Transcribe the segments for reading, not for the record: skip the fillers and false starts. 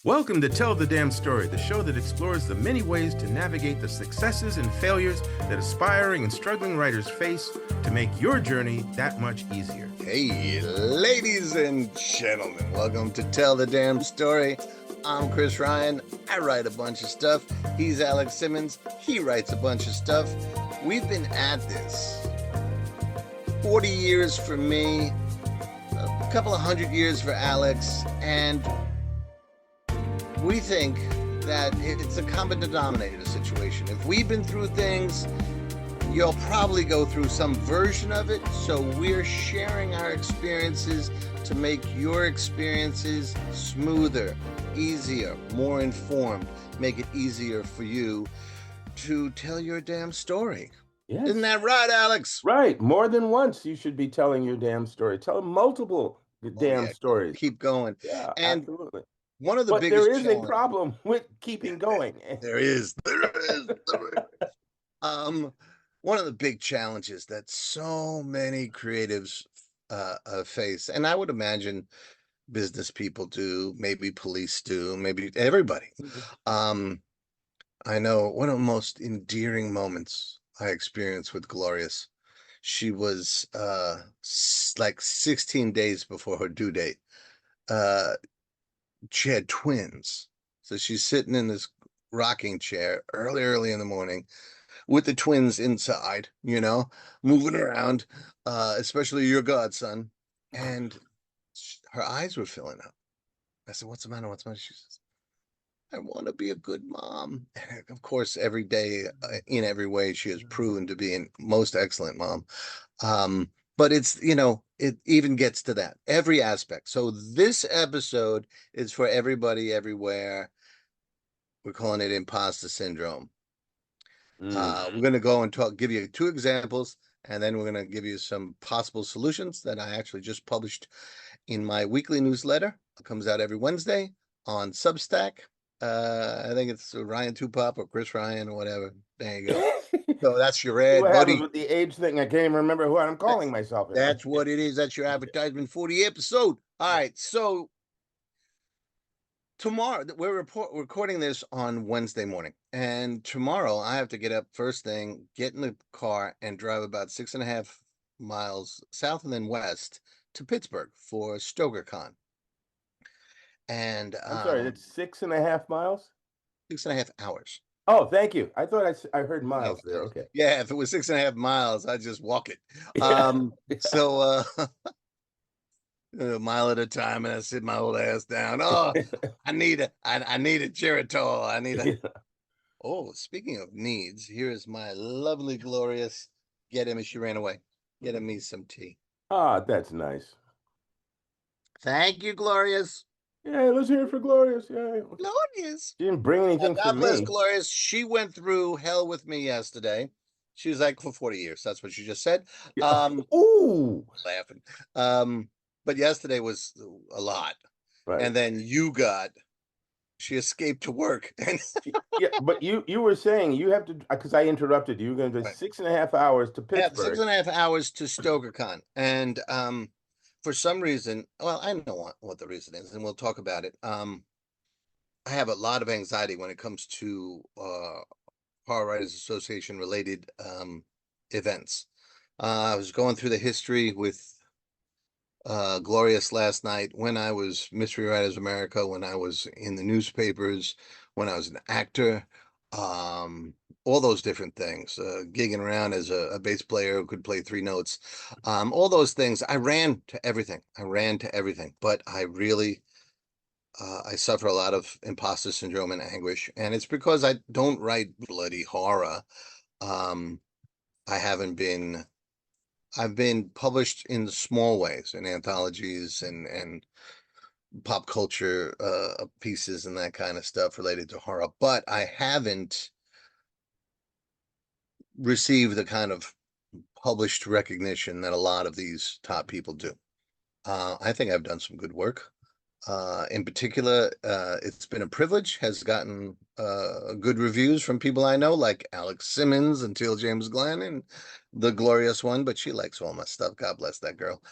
Welcome to Tell the Damn Story, the show that explores the many ways to navigate the successes and failures that aspiring and struggling writers face to make your journey that much easier. Hey, ladies and gentlemen, welcome to Tell the Damn Story. I'm Chris Ryan. I write a bunch of stuff. He's Alex Simmons. He writes a bunch of stuff. We've been at this 40 years for me, a couple of 100 years for Alex, and we think that it's a common denominator situation. If we've been through things, you'll probably go through some version of it. So we're sharing our experiences to make your experiences smoother, easier, more informed, make it easier for you to tell your damn story. Yes. Isn't that right, Alex? Right. More than once you should be telling your damn story. Tell multiple stories. Keep going. Yeah, And absolutely. one of the But biggest there is a challenges. problem with keeping going. There is. One of the big challenges that so many creatives face, and I would imagine business people do, maybe police do, maybe everybody. I know one of the most endearing moments I experienced with Glorious. She was like 16 days before her due date. She had twins. So she's sitting in this rocking chair early in the morning with the twins inside, moving around, especially your godson. And her eyes were filling up. I said, "What's the matter? What's the matter?" She says, "I want to be a good mom." And of course, every day, in every way, she has proven to be a most excellent mom. But it's, it even gets to that, every aspect. So this episode is for everybody, everywhere. We're calling it imposter syndrome. We're going to go and give you 2 examples, and then we're going to give you some possible solutions that I actually just published in my weekly newsletter. It comes out every Wednesday on Substack. I think it's Ryan Tupop or Chris Ryan or whatever. There you go. So that's your ad, What buddy. happens with the age thing? I can't even remember who I'm calling myself. That's what it is. That's your advertisement for the episode. All right. So tomorrow, we're recording this on Wednesday morning. And tomorrow I have to get up first thing, get in the car, and drive about 6.5 miles south and then west to Pittsburgh for StokerCon. And I'm sorry, it's 6.5 miles? 6.5 hours. Oh, thank you. I thought I heard miles there. Okay. Yeah, if it was 6.5 miles, I'd just walk it. So a mile at a time, and I sit my old ass down. Oh, I need a Geritol. I need a. Oh, speaking of needs, here is my lovely Glorious. Get him as she ran away. Get him me some tea. Ah, that's nice. Thank you, Glorious. Yeah, let's hear it for Glorious. Yeah. Glorious. She didn't bring anything for God bless me. Glorious. She went through hell with me yesterday. She was like, for 40 years. That's what she just said. Ooh. Laughing. But yesterday was a lot. Right. And then she escaped to work. Yeah, but you were saying you have to, because I interrupted you. You're going to do 6.5 hours to Pittsburgh. 6.5 hours to StokerCon. And for some reason, well, I know what the reason is, and we'll talk about it. I have a lot of anxiety when it comes to Horror Writers Association related events. I was going through the history with Glorious last night, when I was Mystery Writers America, when I was in the newspapers, when I was an actor, all those different things, gigging around as a bass player who could play 3 notes, all those things. I ran to everything, but I really I suffer a lot of imposter syndrome and anguish, and it's because I don't write bloody horror. I've been published in small ways, in anthologies and pop culture pieces and that kind of stuff related to horror, but I haven't received the kind of published recognition that a lot of these top people do. I think I've done some good work. In particular, it's been a privilege, has gotten good reviews from people I know, like Alex Simmons and Teal James Glenn, and the Glorious one, but she likes all my stuff. God bless that girl.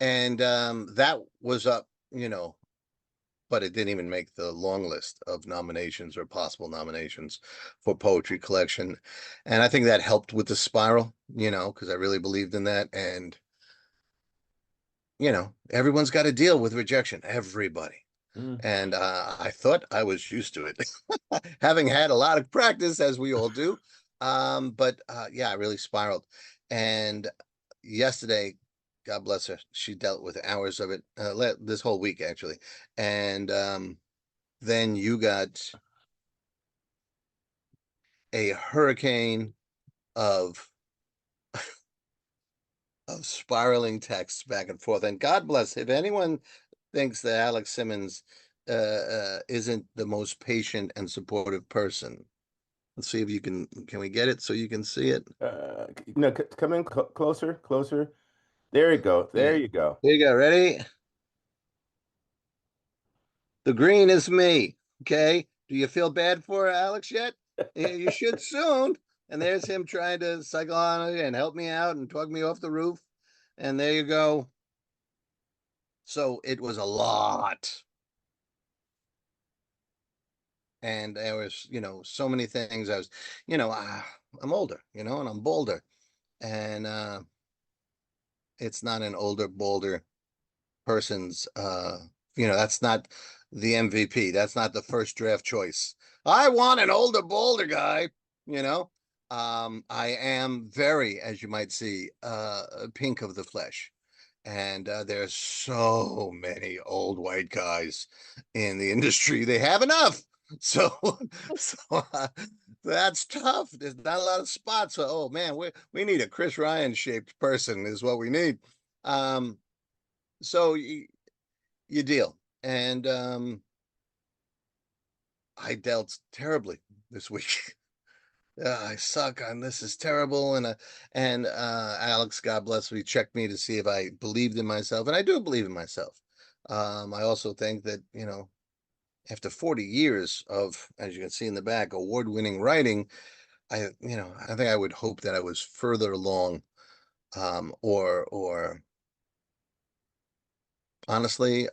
And that was up, but it didn't even make the long list of nominations or possible nominations for poetry collection. And I think that helped with the spiral, because I really believed in that. And, everyone's got to deal with rejection, everybody. Mm. And I thought I was used to it, having had a lot of practice, as we all do. But yeah, I really spiraled. And yesterday, God bless her, she dealt with hours of it this whole week, actually. And then you got a hurricane of spiraling texts back and forth. And God bless, if anyone thinks that Alex Simmons isn't the most patient and supportive person. Let's see if you can we get it so you can see it? No, come in closer, closer. There you go. Yeah. There you go. There you go. Ready? The green is me. Okay. Do you feel bad for Alex yet? Yeah, you should soon. And there's him trying to cycle on and help me out and talk me off the roof. And there you go. So it was a lot. And there was, so many things. I was, I'm older, and I'm bolder. And it's not an older, bolder person's that's not the MVP. That's not the first draft choice. I want an older, bolder guy, you know. I am very, as you might see, pink of the flesh. And there's so many old white guys in the industry. They have enough. So, so that's tough. There's not a lot of spots. So, oh man, we need a Chris Ryan shaped person is what we need. Um, so you deal. And I dealt terribly this week. I suck on this is terrible. And Alex, God bless me, checked me to see if I believed in myself. And I do believe in myself. I also think that, after 40 years of, as you can see in the back, award-winning writing, I think I would hope that I was further along, or honestly,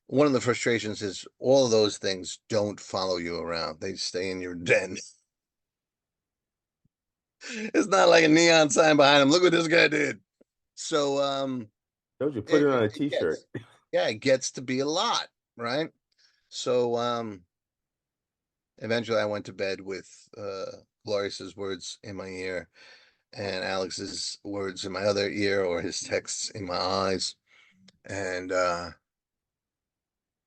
one of the frustrations is all of those things don't follow you around. They stay in your den. It's not like a neon sign behind him. Look what this guy did. So Told you, put it, it on a it t-shirt. gets yeah, it gets to be a lot, right? So eventually I went to bed with Glorious's words in my ear and Alex's words in my other ear, or his texts in my eyes. And I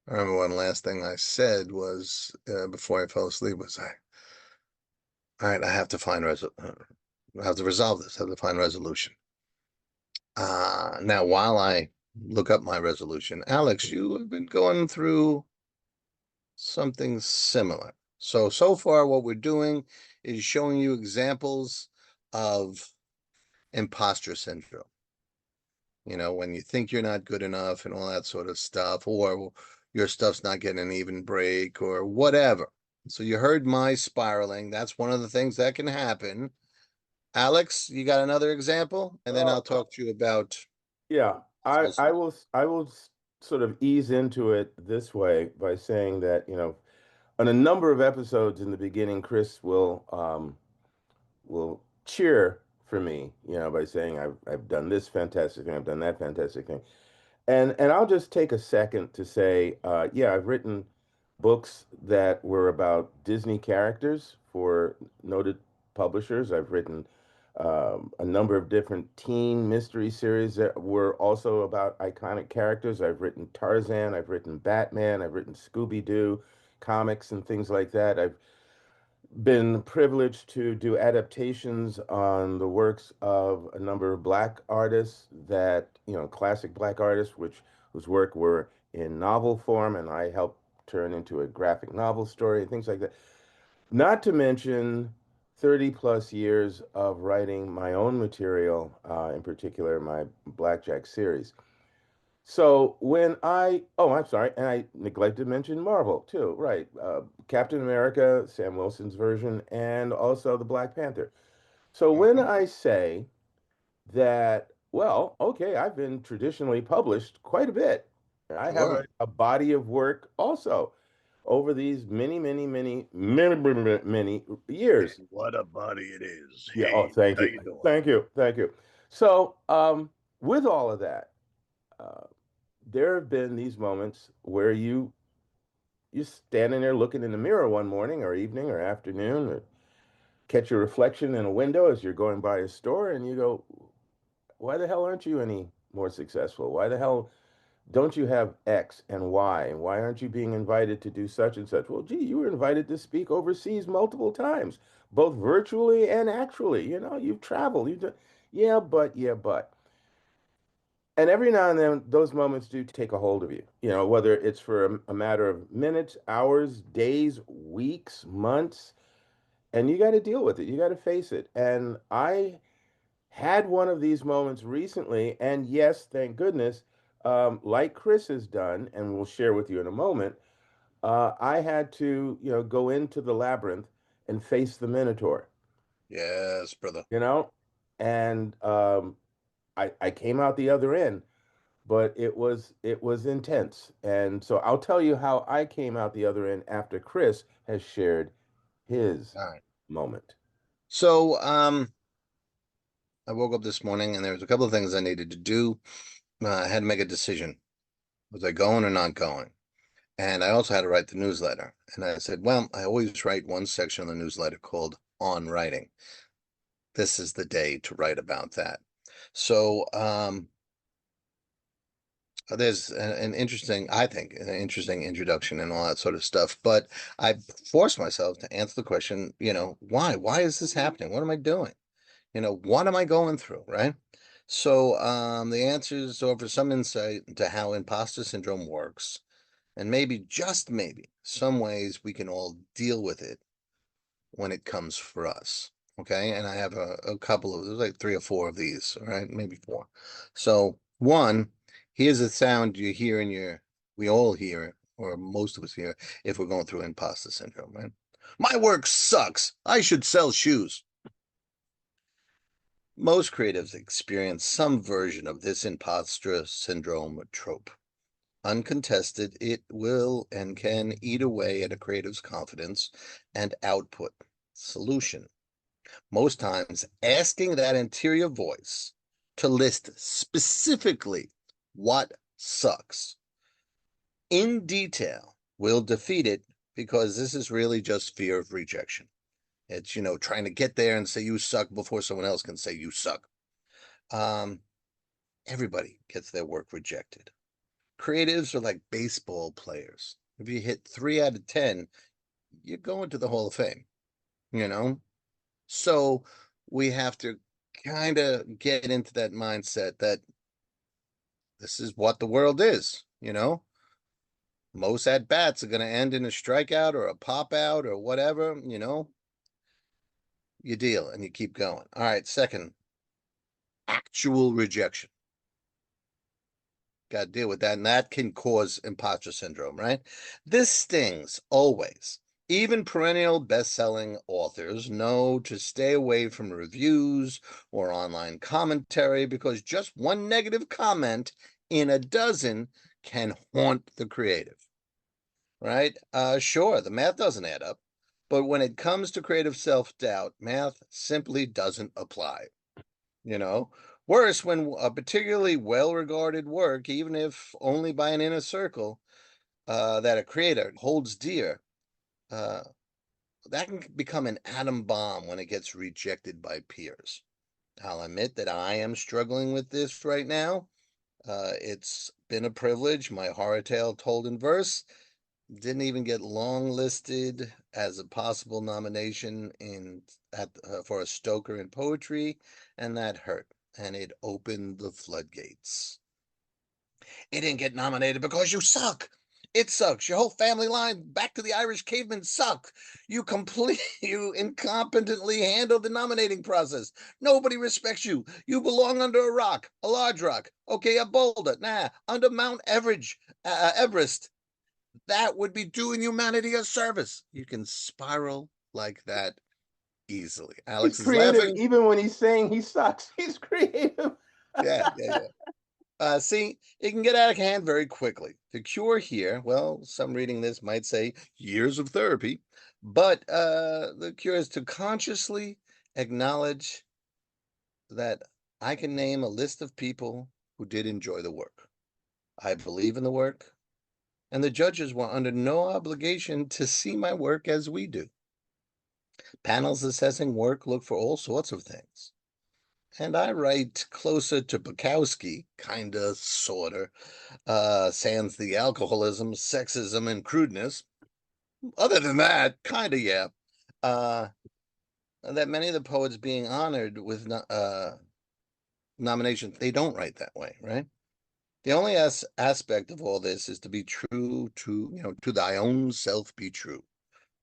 remember one last thing I said was before I fell asleep was all right, I have to I have to resolve this. I have to find resolution. Now, while I look up my resolution, Alex, you have been going through something similar. So far, what we're doing is showing you examples of imposter syndrome. When you think you're not good enough and all that sort of stuff, or your stuff's not getting an even break or whatever. So you heard my spiraling. That's one of the things that can happen. Alex, you got another example? And then Uh, I'll talk to you about yeah, I will sort of ease into it this way by saying that, on a number of episodes in the beginning, Chris will cheer for me, by saying I've done this fantastic thing, I've done that fantastic thing. And I'll just take a second to say, yeah, I've written books that were about Disney characters for noted publishers. I've written a number of different teen mystery series that were also about iconic characters. I've written Tarzan, I've written Batman, I've written Scooby-Doo comics and things like that. I've been privileged to do adaptations on the works of a number of black artists that, classic black artists, whose work were in novel form, and I helped turn into a graphic novel story and things like that. Not to mention 30 plus years of writing my own material, in particular my Blackjack series. So oh, I'm sorry, and I neglected to mention Marvel too, right? Captain America, Sam Wilson's version, and also the Black Panther. So when Mhm. I say that, well, okay, I've been traditionally published quite a bit. I have Sure. a body of work also over these many years. And what a body it is. Yeah. Oh, Hey, thank how you. you doing? Thank you. Thank you. So, with all of that, uh, there have been these moments where you standing there looking in the mirror one morning or evening or afternoon, or catch your reflection in a window as you're going by a store, and you go, "Why the hell aren't you any more successful? Why the hell don't you have X and Y? And why aren't you being invited to do such and such?" Well, gee, you were invited to speak overseas multiple times, both virtually and actually. You've traveled. Yeah, but. And every now and then, those moments do take a hold of you, whether it's for a matter of minutes, hours, days, weeks, months, and you got to deal with it. You got to face it. And I had one of these moments recently, and yes, thank goodness, like Chris has done, and we'll share with you in a moment, I had to, go into the labyrinth and face the Minotaur, Yes, brother. you know, and I came out the other end, but it was intense. And so I'll tell you how I came out the other end after Chris has shared his All right. moment. So, I woke up this morning and there was a couple of things I needed to do. I had to make a decision. Was I going or not going? And I also had to write the newsletter. And I said, well, I always write one section of the newsletter called On Writing. This is the day to write about that. So, there's an interesting, I think, an interesting introduction and all that sort of stuff. But I forced myself to answer the question, why? Why is this happening? What am I doing? What am I going through? Right. So the answers offer some insight into how imposter syndrome works, and maybe, just maybe, some ways we can all deal with it when it comes for us. Okay. And I have a couple of, there's like three or four of these, all right, maybe four. So, one, here's a sound you hear we all hear it, or most of us hear, if we're going through imposter syndrome, right? My work sucks. I should sell shoes. Most creatives experience some version of this imposter syndrome trope. Uncontested, it will and can eat away at a creative's confidence and output. Solution: most times, asking that interior voice to list specifically what sucks in detail will defeat it, because this is really just fear of rejection. It's, trying to get there and say you suck before someone else can say you suck. Um, Everybody gets their work rejected. Creatives are like baseball players. If you hit 3 out of 10, you're going to the Hall of Fame, you know? So we have to kind of get into that mindset that this is what the world is. Most at bats are going to end in a strikeout or a pop out or whatever. You deal and you keep going. All right. Second, actual rejection. Got to deal with that. And that can cause imposter syndrome, right? This stings always. Even perennial best-selling authors know to stay away from reviews or online commentary, because just one negative comment in a dozen can haunt the creative, right? Sure, the math doesn't add up, but when it comes to creative self-doubt, math simply doesn't apply. You know, worse, when a particularly well-regarded work, even if only by an inner circle, that a creator holds dear, uh, that can become an atom bomb when it gets rejected by peers. I'll admit that I am struggling with this right now. It's been a privilege. My horror tale told in verse didn't even get long listed as a possible nomination for a Stoker in poetry, and that hurt. And it opened the floodgates. It didn't get nominated because you suck. It sucks. Your whole family line back to the Irish cavemen suck. You incompetently handled the nominating process. Nobody respects you. You belong under a rock, a large rock. Okay, a boulder. Nah, under Mount Everest. That would be doing humanity a service. You can spiral like that easily. He's Alex is creative laughing. even when he's saying he sucks. He's creative. Yeah, yeah, yeah. See, it can get out of hand very quickly. The cure here, well, some reading this might say years of therapy, but the cure is to consciously acknowledge that I can name a list of people who did enjoy the work. I believe in the work, and the judges were under no obligation to see my work as we do. Panels assessing work look for all sorts of things. And I write closer to Bukowski, kinda, sorta, sans the alcoholism, sexism, and crudeness. Other than that, kinda, yeah. Uh, that many of the poets being honored with nominations, they don't write that way, right? The only aspect of all this is to be true to, to thy own self be true,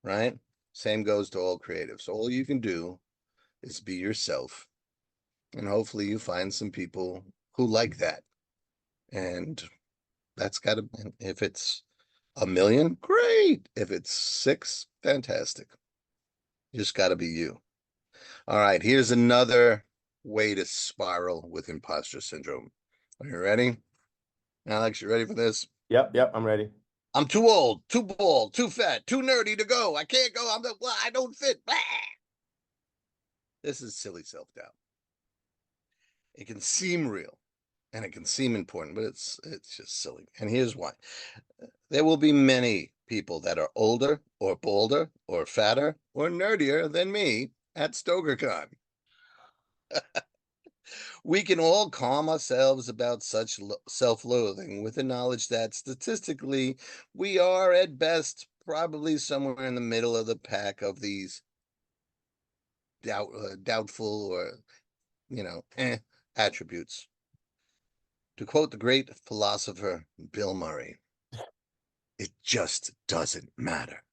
right? Same goes to all creatives. All you can do is be yourself. And hopefully you find some people who like that. And that's got to, if it's a million, great. If it's six, fantastic. You just got to be you. All right, here's another way to spiral with imposter syndrome. Are you ready? Alex, you ready for this? Yep, yep, I'm ready. I'm too old, too bald, too fat, too nerdy to go. I can't go. I don't fit. Blah! This is silly self-doubt. It can seem real and it can seem important, but it's just silly. And here's why. There will be many people that are older or bolder or fatter or nerdier than me at StokerCon. We can all calm ourselves about such self-loathing with the knowledge that statistically we are at best probably somewhere in the middle of the pack of these doubtful or attributes. To quote the great philosopher Bill Murray, it just doesn't matter.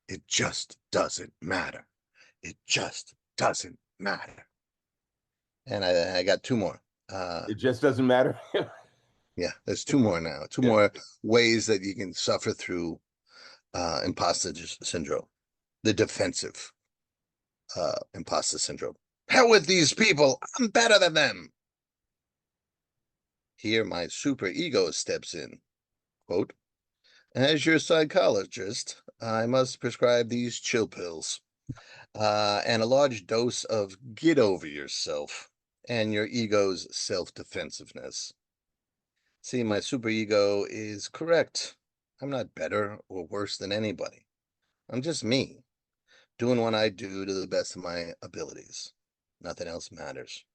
It just doesn't matter. It just doesn't matter. And I got two more. It just doesn't matter. Yeah, there's two more now. Two Yeah. more ways that you can suffer through imposter syndrome. The defensive imposter syndrome. Hell with these people. I'm better than them. Here, my super ego steps in. Quote, as your psychologist, I must prescribe these chill pills and a large dose of get over yourself and your ego's self-defensiveness. See, my superego is correct. I'm not better or worse than anybody. I'm just me, doing what I do to the best of my abilities. Nothing else matters.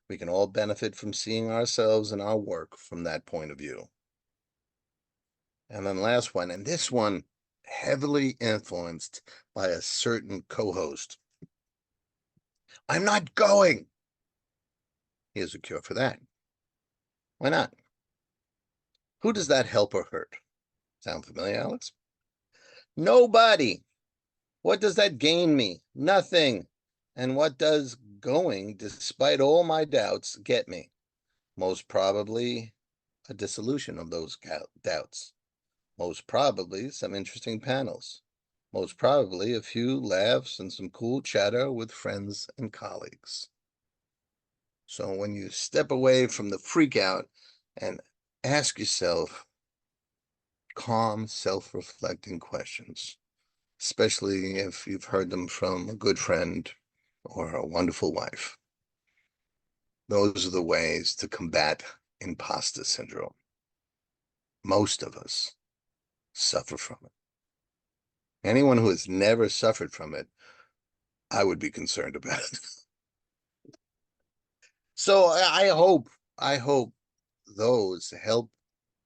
We can all benefit from seeing ourselves and our work from that point of view. And then last one, and this one heavily influenced by a certain co-host. I'm not going. Here's a cure for that. Why not? Who does that help or hurt? Sound familiar, Alex? Nobody. What does that gain me? Nothing. And what does going, despite all my doubts, get me? Most probably a dissolution of those doubts. Most probably some interesting panels. Most probably a few laughs and some cool chatter with friends and colleagues. So when you step away from the freak out and ask yourself calm, self-reflecting questions, especially if you've heard them from a good friend or a wonderful wife. Those are the ways to combat imposter syndrome. Most of us suffer from it. Anyone who has never suffered from it, I would be concerned about it. So I hope those help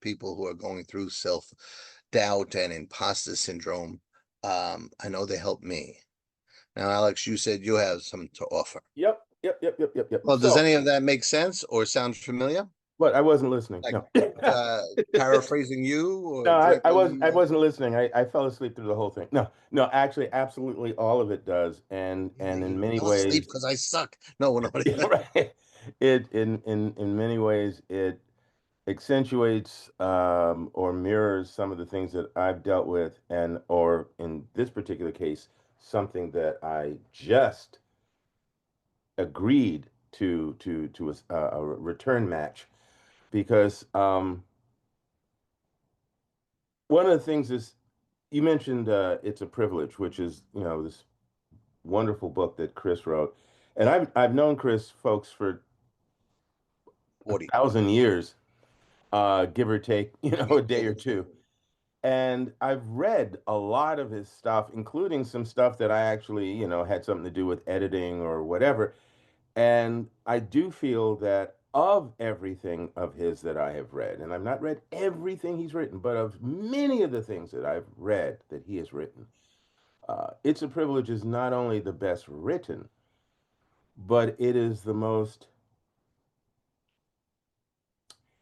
people who are going through self-doubt and imposter syndrome. I know they help me. Now, Alex, you said you have something to offer. Yep, yep, yep, yep, yep, yep. Well, does So, any of that make sense or sound familiar? but I wasn't listening. Like No. paraphrasing you or No, directly? I wasn't listening. I fell asleep through the whole thing. No, no, actually, absolutely all of it does. And in You many fell asleep ways, because I suck. No, nobody. yeah, right. It in many ways it accentuates or mirrors some of the things that I've dealt with, and or in this particular case, something that I just agreed to a return match because one of the things is you mentioned It's a Privilege, which is, this wonderful book that Chris wrote. And I've known Chris folks for a 40. thousand years, give or take, Yeah, a day give or or take. two. And I've read a lot of his stuff, including some stuff that I actually, had something to do with editing or whatever. And I do feel that of everything of his that I have read, and I've not read everything he's written, but of many of the things that I've read that he has written, It's a Privilege is not only the best written, but it is the most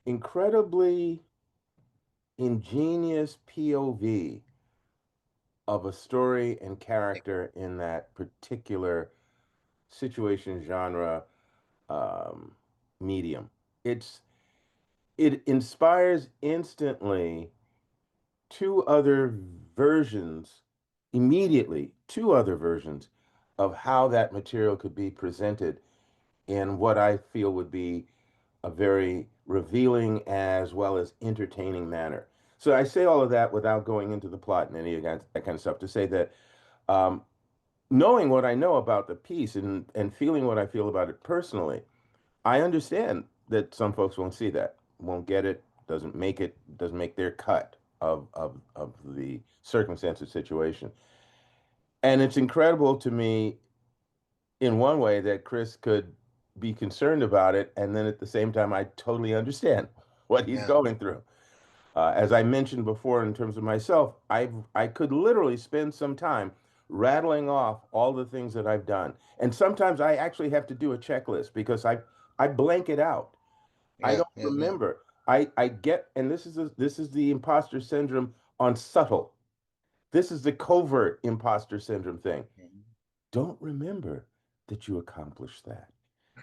incredibly ingenious POV of a story and character in that particular situation, genre, um, medium. It's it inspires instantly two other versions, immediately two other versions of how that material could be presented in what I feel would be a very revealing as well as entertaining manner. So I say all of that without going into the plot and any of that kind of stuff to say that um, knowing what I know about the piece and feeling what I feel about it personally, I understand that some folks won't see that, won't get it, doesn't make their cut of the circumstance or situation. And it's incredible to me in one way that Chris could be concerned about it, and then at the same time, I totally understand what he's Yeah, going through. As I mentioned before, in terms of myself, I could literally spend some time rattling off all the things that I've done, and sometimes I actually have to do a checklist because I blank it out. I yeah, don't yeah, yeah. remember. I get, and this is the imposter syndrome on subtle. This is the covert imposter syndrome thing. Mhm. Don't remember that you accomplished that.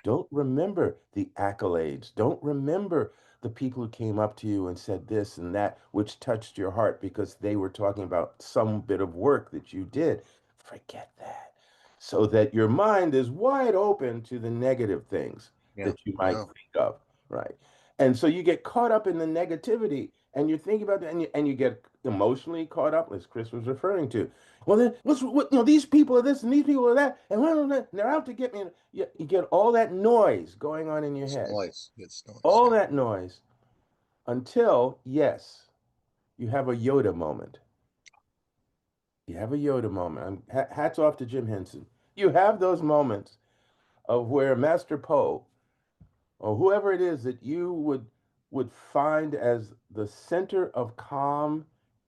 Don't remember the accolades. Don't remember the people who came up to you and said this and that, which touched your heart because they were talking about some bit of work that you did. Forget that. So that your mind is wide open to the negative things Yeah, that you might wow, think of, right? And so you get caught up in the negativity and you're thinking about that and you get emotionally caught up, as Chris was referring to. Well, then these people are this and these people are that, and they're out to get me. You get all that noise going on in your it's head, noise. It's noise. all Yeah, that noise until, yes, you have a Yoda moment. You have a Yoda moment. Hats off to Jim Henson. You have those moments of where Master Poe or whoever it is that you would find as the center of calm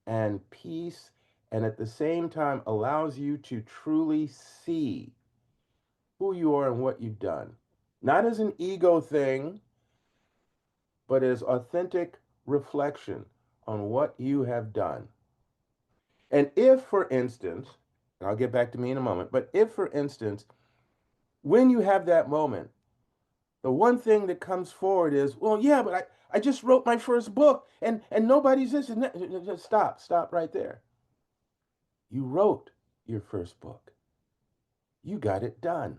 and peace, and at the same time allows you to truly see who you are and what you've done. Not as an ego thing, but as authentic reflection on what you have done. And if, for instance, and I'll get back to me in a moment, but if, for instance, when you have that moment, the one thing that comes forward is, well, yeah, but I just wrote my first book and nobody's this and that. Just stop right there. You wrote your first book. You got it done.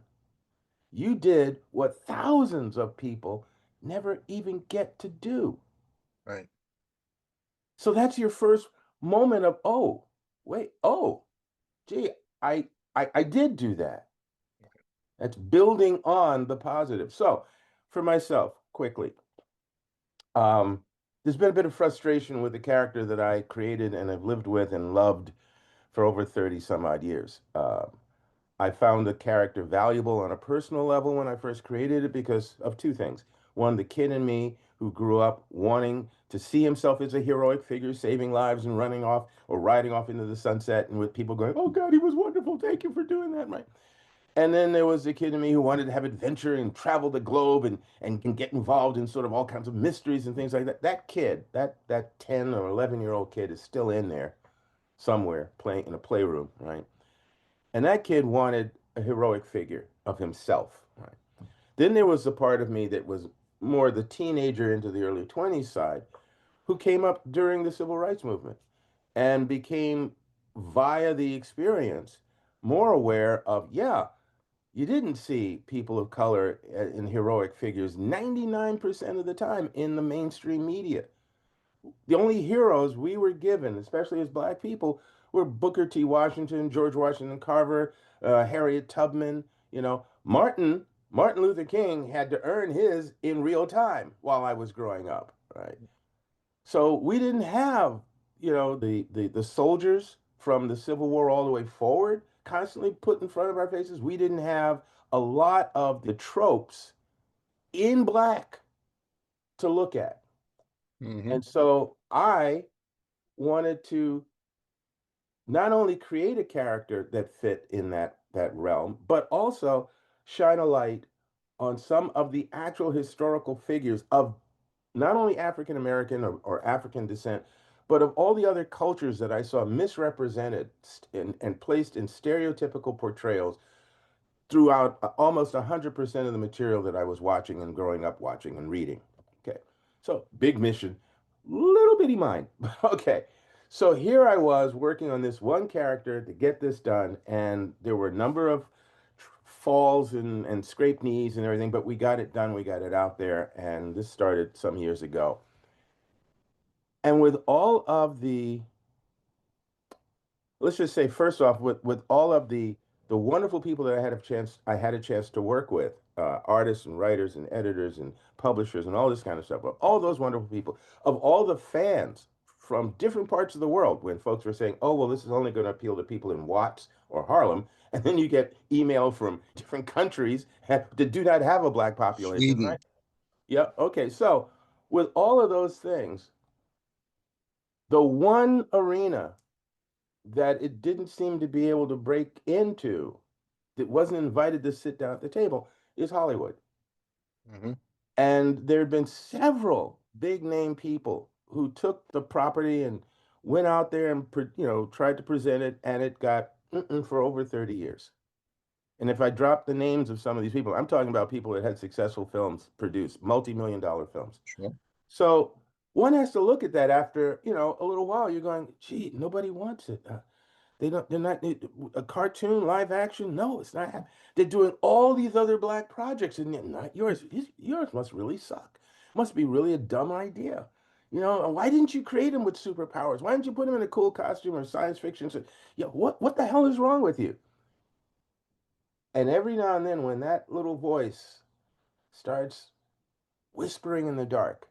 You did what thousands of people never even get to do. right. So that's your first moment of, oh, wait, oh, gee, I I did do that. That's building on the positive. So for myself, quickly, um, there's been a bit of frustration with the character that I created and have lived with and loved for over 30 some odd years. I found the character valuable on a personal level when I first created it because of two things. One, the kid in me who grew up wanting to see himself as a heroic figure, saving lives and running off or riding off into the sunset, and with people going, "Oh God, he was wonderful. Thank you for doing that." Right. And then there was the kid in me who wanted to have adventure and travel the globe and get involved in sort of all kinds of mysteries and things like that. That kid, that 10 or 11-year-old kid is still in there somewhere playing in a playroom, right? And that kid wanted a heroic figure of himself, right? Then there was the part of me that was more the teenager into the early 20s side who came up during the civil rights movement and became, via the experience, more aware of, yeah, You didn't see people of color in heroic figures 99% of the time in the mainstream media. The only heroes we were given, especially as black people, were Booker T. Washington, George Washington Carver, Harriet Tubman. Martin Luther King had to earn his in real time while I was growing up, right? So we didn't have, the soldiers from the Civil War all the way forward constantly put in front of our faces. We didn't have a lot of the tropes in black to look at. Hmm. And so I wanted to not only create a character that fit in that realm, but also shine a light on some of the actual historical figures of not only African American or African descent, but of all the other cultures that I saw misrepresented and placed in stereotypical portrayals throughout almost 100% of the material that I was watching and growing up watching and reading. Okay. So big mission, little bitty mind. Okay. So here I was working on this one character to get this done, and there were a number of falls and scraped knees and everything, but we got it done. We got it out there, and this started some years ago. And with all of the let's just say first off, with all of the wonderful people that I had a chance to work with, artists and writers and editors and publishers and all this kind of stuff, all those wonderful people, of all the fans from different parts of the world, when folks were saying, oh well, this is only going to appeal to people in Watts or Harlem, and then you get email from different countries that do not have a black population, Sweden. right? Yeah, okay. So with all of those things, the one arena that it didn't seem to be able to break into, that wasn't invited to sit down at the table, is Hollywood. Hmm. And there had been several big name people who took the property and went out there and tried to present it, and it got for over 30 years. And if I drop the names of some of these people, I'm talking about people that had successful films produced, multi-million dollar films. Sure. So one has to look at that after, a little while. You're going, gee, nobody wants it. They don't. They're not a cartoon, live action. No, it's not. They're doing all these other black projects, and not yours. Yours must really suck. Must be really a dumb idea. Why didn't you create him with superpowers? Why didn't you put him in a cool costume or science fiction? So, yeah, what the hell is wrong with you? And every now and then, when that little voice starts whispering in the dark,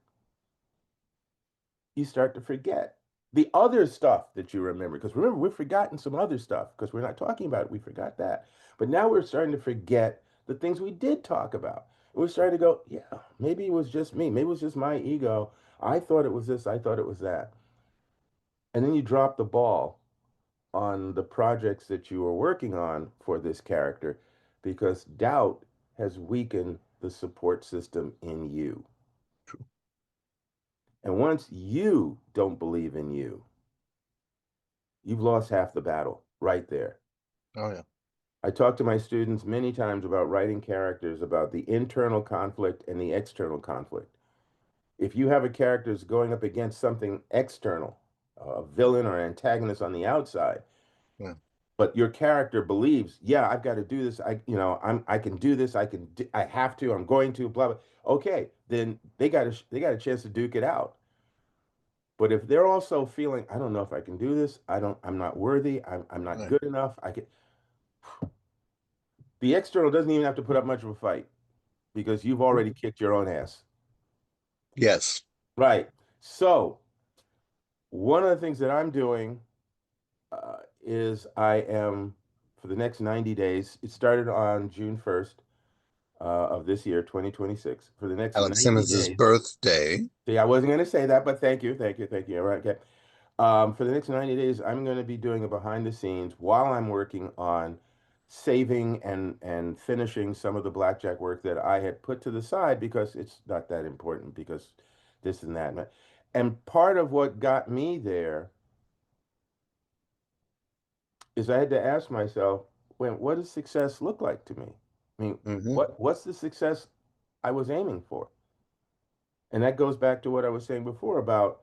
you start to forget the other stuff that you remember. Because remember, we've forgotten some other stuff because we're not talking about it. We forgot that. But now we're starting to forget the things we did talk about. And we're starting to go, yeah, maybe it was just me. Maybe it was just my ego. I thought it was this. I thought it was that. And then you drop the ball on the projects that you were working on for this character because doubt has weakened the support system in you. True. And once you don't believe in you, you've lost half the battle right there. Oh yeah. I talk to my students many times about writing characters, about the internal conflict and the external conflict. If you have a character that's going up against something external, a villain or antagonist on the outside, Yeah. but your character believes, yeah, I've got to do this. I can do this. I have to. I'm going to. Blah blah. Okay, then they got a chance to duke it out. But if they're also feeling, I don't know if I can do this. I'm not worthy. I'm not Right. good enough. The external doesn't even have to put up much of a fight because you've already kicked your own ass. Yes. Right. So one of the things that I'm doing is I am for the next 90 days. It started on June 1st of this year, 2026. For the next Alex 90 Simmons's days. birthday. See, I wasn't going to say that, but thank you. All right, okay. For the next 90 days, I'm going to be doing a behind the scenes while I'm working on saving and finishing some of the blackjack work that I had put to the side because it's not that important because this and that. And part of what got me there is I had to ask myself, what does success look like to me? I mean, Hmm. what's the success I was aiming for? And that goes back to what I was saying before about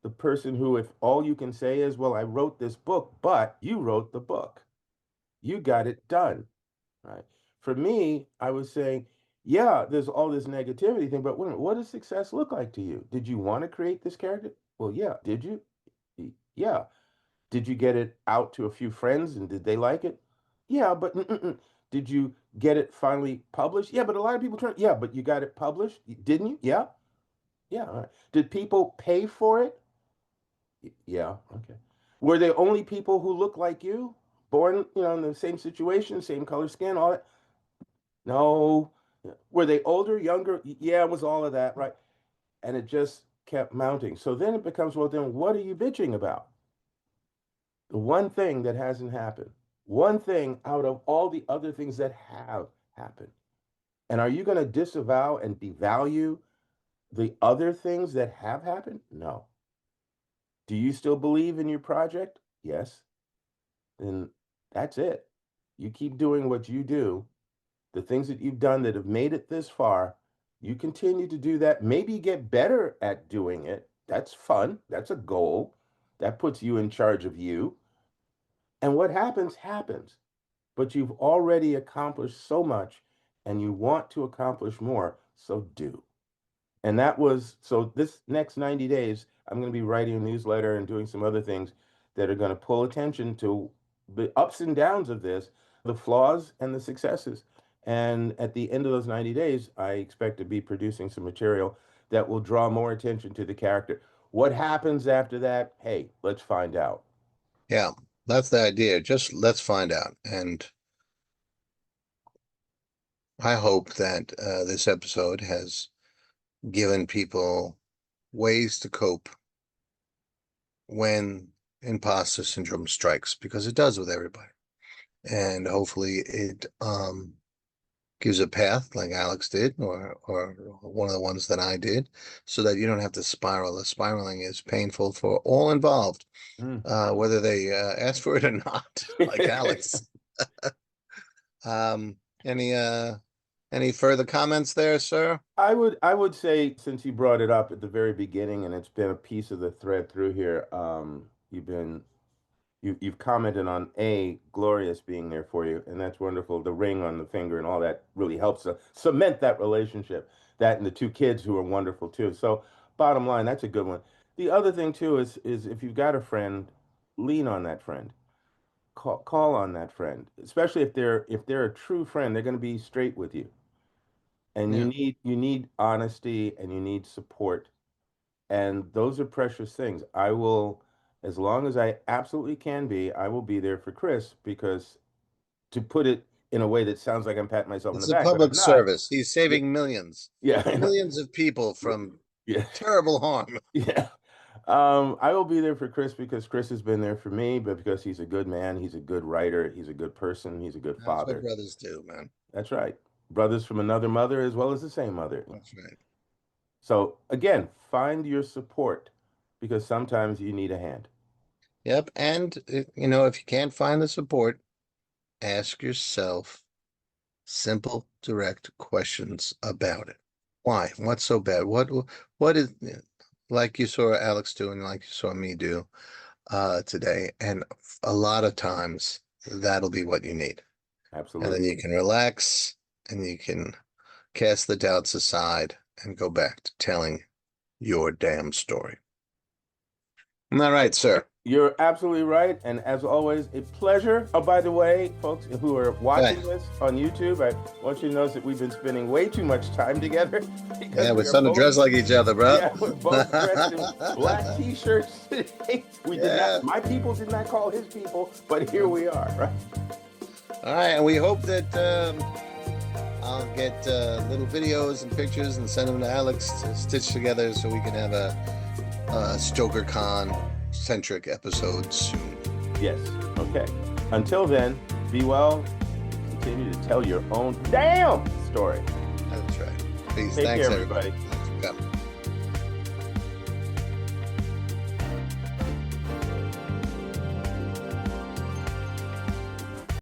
the person who, if all you can say is, well, I wrote this book, but you wrote the book. You got it done, right? For me, I was saying, yeah, there's all this negativity thing, but wait a minute, what does success look like to you? Did you want to create this character? Well, yeah. Did you? Yeah. Did you get it out to a few friends and did they like it? Yeah, but did you get it finally published? Yeah, but a lot of people try. Yeah, but you got it published, didn't you? Yeah, yeah. All right. Did people pay for it? Yeah. Okay. Were they only people who look like you, born, in the same situation, same color skin, all that? No. Were they older, younger? Yeah, it was all of that, right? And it just kept mounting. So then it becomes, well, then what are you bitching about? The one thing that hasn't happened, one thing out of all the other things that have happened. And are you going to disavow and devalue the other things that have happened? No. Do you still believe in your project? Yes. Then that's it. You keep doing what you do, the things that you've done that have made it this far. You continue to do that. Maybe get better at doing it. That's fun. That's a goal. That puts you in charge of you. And what happens, happens. But you've already accomplished so much and you want to accomplish more. So do. And that was so this next 90 days, I'm going to be writing a newsletter and doing some other things that are going to pull attention to the ups and downs of this, the flaws and the successes. And at the end of those 90 days, I expect to be producing some material that will draw more attention to the character. What happens after that? Hey, let's find out. Yeah, that's the idea. Just let's find out. And I hope that this episode has given people ways to cope when imposter syndrome strikes, because it does with everybody. And hopefully it gives a path like Alex did, or one of the ones that I did, so that you don't have to spiral. The spiraling is painful for all involved, Mm. whether they ask for it or not, like Alex. Um, any further comments there, sir? I would say since you brought it up at the very beginning and it's been a piece of the thread through here, you've commented on Glorious being there for you, and that's wonderful. The ring on the finger and all that really helps cement that relationship. That and the two kids who are wonderful too. So bottom line, that's a good one. The other thing too is if you've got a friend, lean on that friend. Call on that friend, especially if they're a true friend, they're going to be straight with you. And you Yeah, need honesty and you need support. And those are precious things. I will, as long as I absolutely can be, I will be there for Chris because to put it in a way that sounds like I'm patting myself on the it's a back, but I'm public not. service. He's Yeah, saving millions, yeah, I know. millions of people from Yeah, terrible harm. yeah. I will be there for Chris because Chris has been there for me, but because he's a good man, he's a good writer, he's a good person, he's a good That's what father. brothers do, man. That's right. Brothers from another mother as well as the same mother. That's right. So again, find your support because sometimes you need a hand. Yep. And, if you can't find the support, ask yourself simple, direct questions about it. Why? What's so bad? What is, like you saw Alex do and like you saw me do today? And a lot of times that'll be what you need. And then Absolutely. you can relax and you can cast the doubts aside and go back to telling your damn story. Am I right, sir? You're absolutely right. And as always, a pleasure. Oh, by the way, folks who are Right. watching this on YouTube, I want you to notice that we've been spending way too much time together because Yeah, we're we are starting to both, dress like each other, bro. yeah, we're both dressed in black t-shirts today. We did Yeah. not, my people did not call his people, but here we are, right? All right, and we hope that I'll get little videos and pictures and send them to Alex to stitch together so we can have a StokerCon centric episode soon. Yes. Okay. Until then, be well. Continue to tell your own damn story. That's right. Peace. Take Thanks, care, everybody. everybody. Thanks for coming.